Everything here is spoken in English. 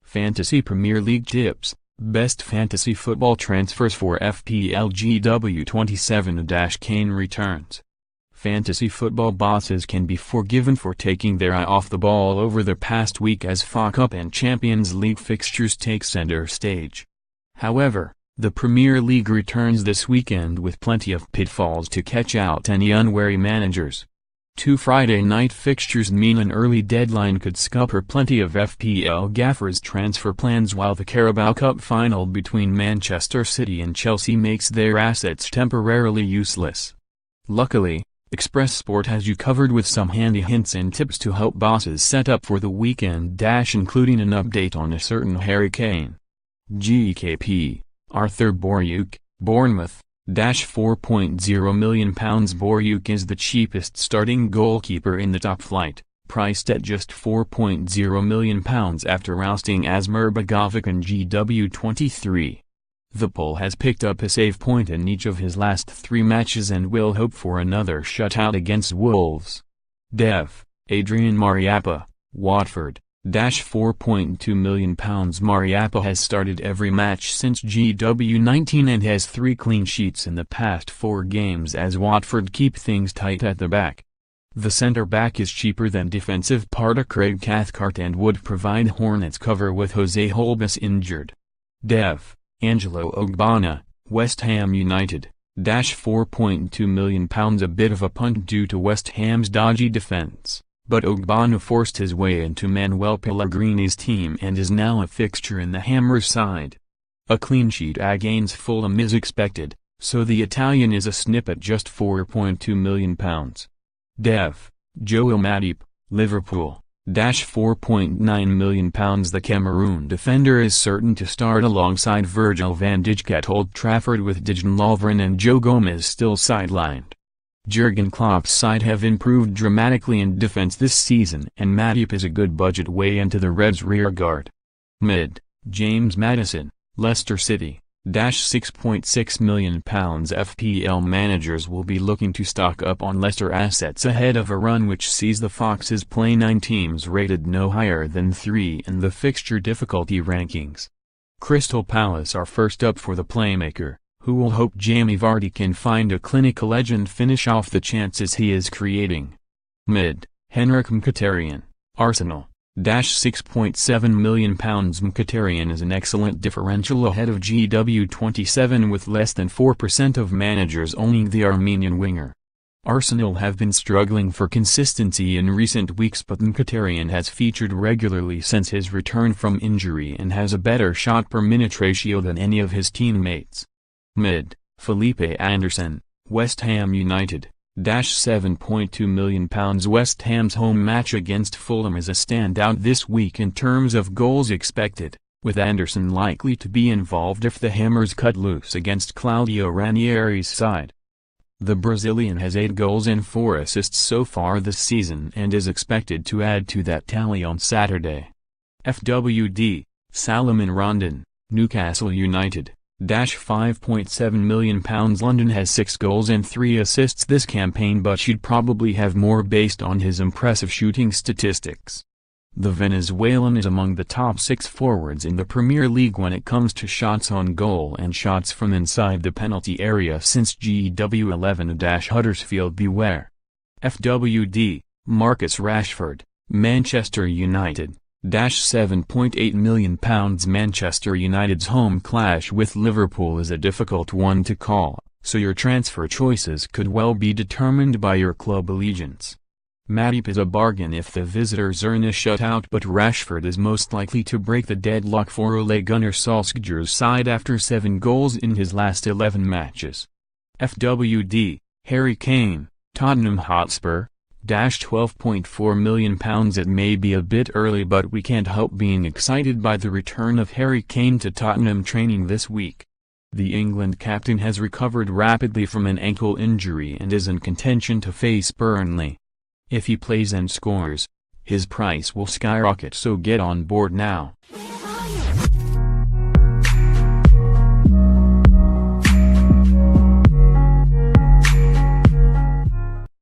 Fantasy Premier League tips, best fantasy football transfers for FPL GW27. Kane returns. Fantasy football bosses can be forgiven for taking their eye off the ball over the past week as FA Cup and Champions League fixtures take center stage. However, the Premier League returns this weekend with plenty of pitfalls to catch out any unwary managers. Two Friday night fixtures mean an early deadline could scupper plenty of FPL gaffers' transfer plans, while the Carabao Cup final between Manchester City and Chelsea makes their assets temporarily useless. Luckily, Express Sport has you covered with some handy hints and tips to help bosses set up for the weekend, including an update on a certain Harry Kane. GKP, Arthur Boruc, Bournemouth, £4.0 million. Boruc is the cheapest starting goalkeeper in the top flight, priced at just £4.0 million after ousting Asmir Begovic in GW23. The Pole has picked up a save point in each of his last 3 matches and will hope for another shutout against Wolves. Dev, Adrian Mariappa, Watford, £4.2 million. Mariappa has started every match since GW19 and has 3 clean sheets in the past 4 games as Watford keep things tight at the back. The centre-back is cheaper than defensive partner Craig Cathcart and would provide Hornets cover with Jose Holbas injured. Dev, Angelo Ogbonna, West Ham United, £4.2 million. A bit of a punt due to West Ham's dodgy defence, but Ogbonna forced his way into Manuel Pellegrini's team and is now a fixture in the Hammers side. A clean sheet against Fulham is expected, so the Italian is a snip at just £4.2 million. Dev, Joel Matip, Liverpool, £4.9 million. The Cameroon defender is certain to start alongside Virgil van Dijk at Old Trafford, with Dejan Lovren and Joe Gomez still sidelined. Jurgen Klopp's side have improved dramatically in defense this season, and Matip is a good budget way into the Reds' rearguard. Mid, James Maddison, Leicester City, £6.6 million. FPL managers will be looking to stock up on Leicester assets ahead of a run which sees the Foxes play 9 teams rated no higher than 3 in the fixture difficulty rankings. Crystal Palace are first up for the playmaker, who will hope Jamie Vardy can find a clinical legend finish off the chances he is creating. Mid, Henrik Mkhitaryan, Arsenal, £6.7 million. Mkhitaryan is an excellent differential ahead of GW27, with less than 4% of managers owning the Armenian winger. Arsenal have been struggling for consistency in recent weeks, but Mkhitaryan has featured regularly since his return from injury and has a better shot per minute ratio than any of his teammates. Mid, Felipe Anderson, West Ham United, £7.2 million. West Ham's home match against Fulham is a standout this week in terms of goals expected, with Anderson likely to be involved if the Hammers cut loose against Claudio Ranieri's side. The Brazilian has 8 goals and 4 assists so far this season and is expected to add to that tally on Saturday. FWD, Salomon Rondon, Newcastle United, £5.7 million. London has 6 goals and 3 assists this campaign, but should probably have more based on his impressive shooting statistics. The Venezuelan is among the top 6 forwards in the Premier League when it comes to shots on goal and shots from inside the penalty area since GW11. Huddersfield beware. FWD, Marcus Rashford, Manchester United, £7.8 million. Manchester United's home clash with Liverpool is a difficult one to call, so your transfer choices could well be determined by your club allegiance. Matip is a bargain if the visitors earn a shutout, but Rashford is most likely to break the deadlock for Ole Gunnar Solskjaer's side after 7 goals in his last 11 matches. FWD, Harry Kane, Tottenham Hotspur, £12.4 million. It may be a bit early, but we can't help being excited by the return of Harry Kane to Tottenham training this week. The England captain has recovered rapidly from an ankle injury and is in contention to face Burnley. If he plays and scores, his price will skyrocket, so get on board now.